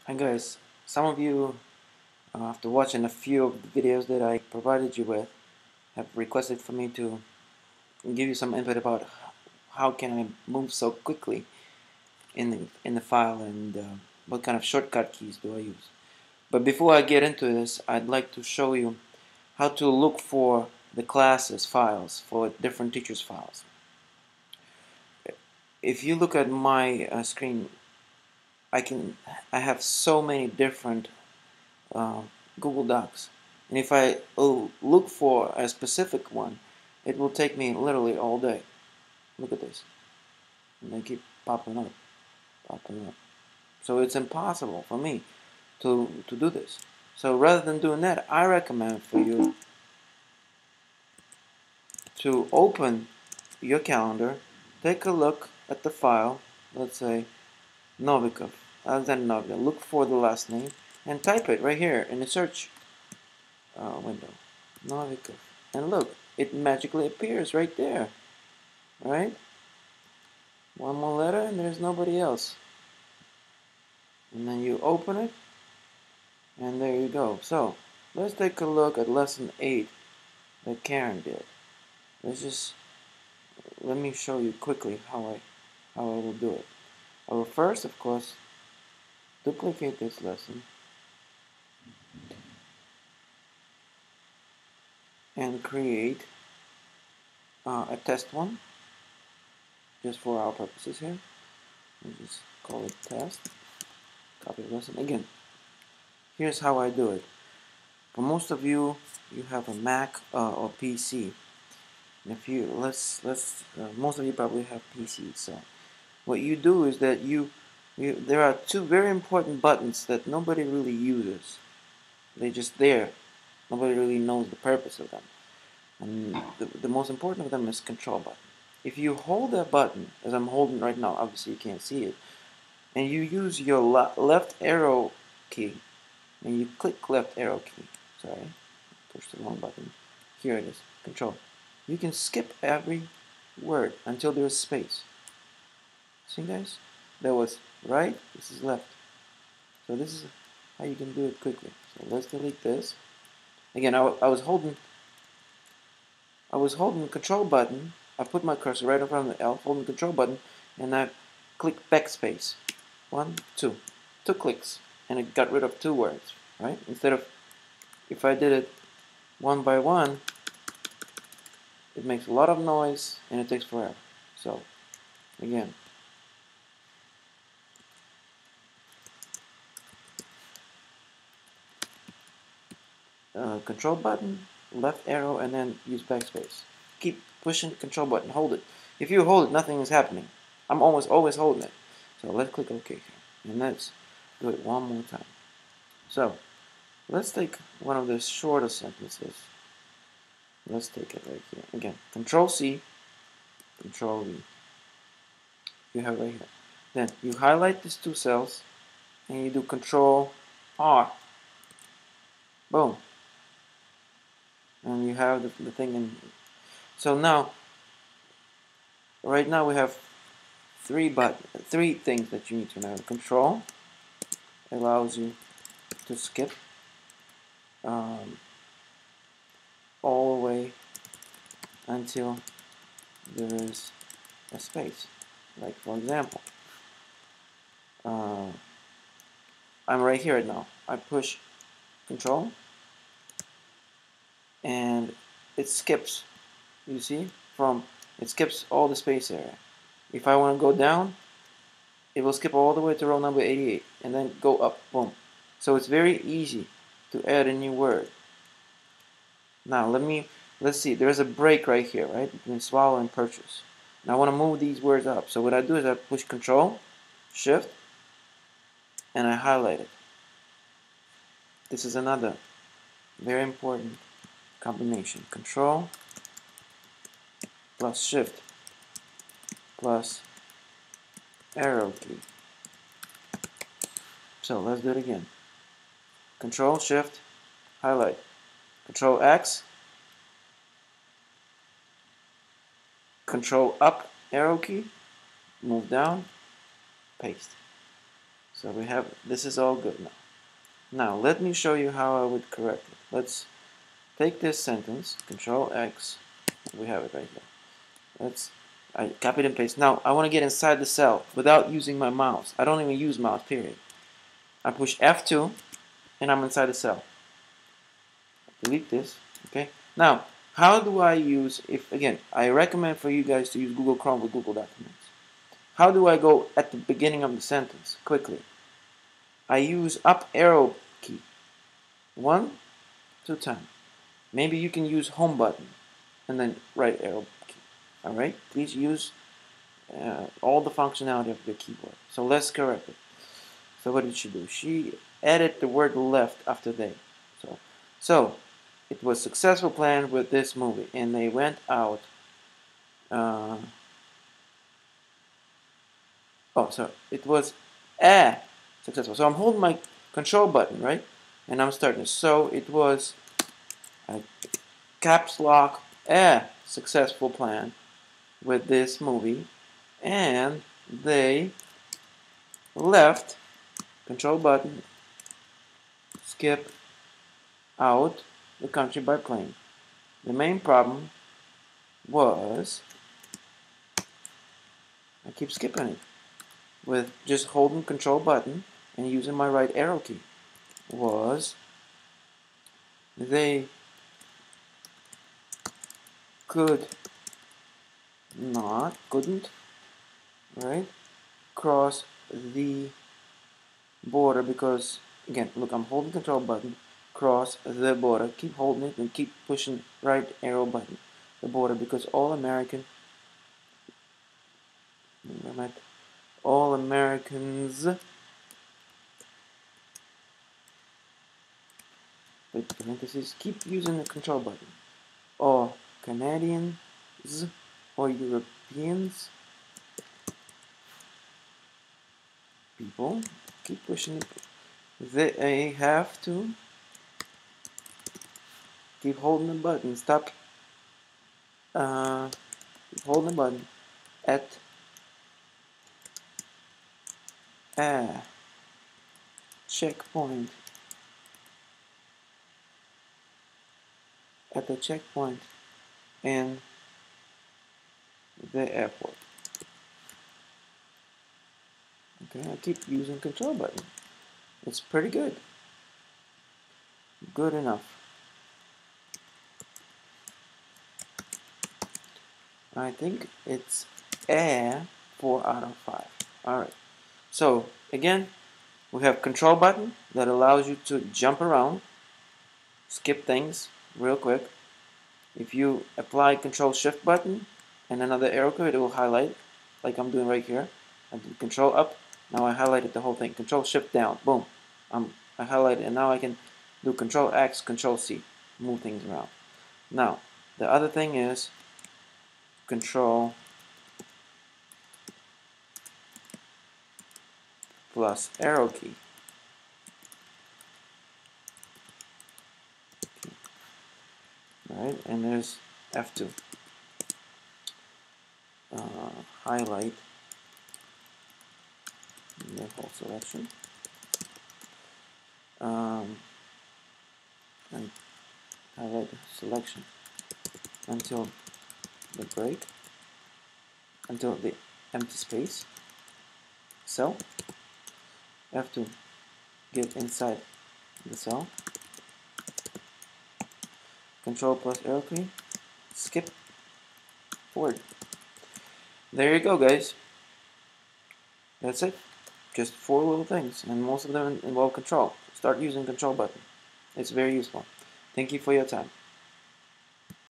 Hi guys, some of you, after watching a few of the videos that I provided you with, have requested for me to give you some input about how can I move so quickly in the file and what kind of shortcut keys do I use. But before I get into this, I'd like to show you how to look for the classes files for different teachers' files. If you look at my screen, I have so many different uh, Google Docs. And if I look for a specific one, it will take me literally all day. Look at this. And they keep popping up, popping up. So it's impossible for me to do this. So rather than doing that, I recommend for you to open your calendar, take a look at the file, let's say Novikov, Alexander Novikov, look for the last name, and type it right here in the search window. Novikov. And look, it magically appears right there. Right? One more letter and there's nobody else. And then you open it and there you go. So let's take a look at lesson 8 that Karen did. Let me show you quickly how I will do it. I will first, of course, duplicate this lesson and create a test one just for our purposes here. We'll just call it test. Copy the lesson again. Here's how I do it. For most of you, you have a Mac or PC. And if you most of you probably have PCs. So what you do is that there are two very important buttons that nobody really uses. They're just there. Nobody really knows the purpose of them. And the most important of them is control button. If you hold that button, as I'm holding right now, obviously you can't see it, and you use your left arrow key, and you click left arrow key. Sorry, push the wrong button. Here it is, control. You can skip every word until there's space. See guys? That was right, this is left. So this is how you can do it quickly. So let's delete this. Again, I was holding the control button. I put my cursor right in front of the L, holding the control button, and I click backspace. 1, 2. 2 clicks. And it got rid of 2 words, right? Instead of, if I did it one by one, it makes a lot of noise and it takes forever. So, again, control button, left arrow, and then use backspace. Keep pushing the control button, hold it. If you hold it, nothing is happening. I'm almost always holding it. So let's click OK here. And let's do it one more time. So, let's take one of the shorter sentences. Let's take it right here. Again, Control C, Control V. You have it right here. Then you highlight these 2 cells and you do Control R. Boom. And you have the thing in. So now, right now we have three things that you need to know. Control allows you to skip um, all the way until there is a space. Like for example, uh, I'm right here now. I push Control and it skips. You see, it skips all the space area. If I want to go down, it will skip all the way to row number 88 and then go up. Boom. So it's very easy to add a new word. Now let's see. There's a break right here, right, between swallow and purchase. And I want to move these words up. So what I do is I push Control, Shift, and I highlight it. This is another very important combination. Control plus Shift plus arrow key. So let's do it again. Control, Shift, highlight. Control X, Control up arrow key, move down, paste. So we have, this is all good now. Now let me show you how I would correct it. Let's take this sentence, Control X, we have it right here. I copy and paste. Now I want to get inside the cell without using my mouse. I don't even use mouse, period. I push F2 and I'm inside the cell. Delete this, okay? Now, how do I use, if again, I recommend for you guys to use Google Chrome with Google Documents. How do I go at the beginning of the sentence, quickly? I use up arrow key, 1, 2 times. Maybe you can use home button and then right arrow key. Alright, please use all the functionality of your keyboard. So let's correct it. So what did she do? She added the word left after they. So it was successful plan with this movie, and they went out. So it was successful. So I'm holding my control button, right? And I'm starting. So it was a caps lock successful plan with this movie, and they left control button skip out the country by plane. The main problem was I keep skipping it with just holding control button and using my right arrow key was they couldn't, right, cross the border because, again, look, I'm holding control button, cross the border, keep holding it and keep pushing right arrow button, the border, because all Americans with parentheses, keep using the control button. Or Canadians or Europeans people keep pushing it. They have to keep holding the button. Stop keep holding the button at a checkpoint. At the checkpoint in the airport. Okay, I keep using control button. It's pretty good. Good enough. I think it's a 4 out of 5. Alright. So again, we have control button that allows you to jump around, skip things real quick. If you apply control shift button and another arrow key, it will highlight like I'm doing right here. I do control up. Now I highlighted the whole thing. Control shift down. Boom. I highlighted, and now I can do control X, control C. Move things around. Now, the other thing is control plus arrow key. Alright, and there's F2. Highlight the whole selection. And highlight the selection until the break, until the empty space. Cell. Have to get inside the cell. Control plus arrow key. Skip forward. There you go, guys. That's it. Just 4 little things, and most of them involve control. Start using control button. It's very useful. Thank you for your time.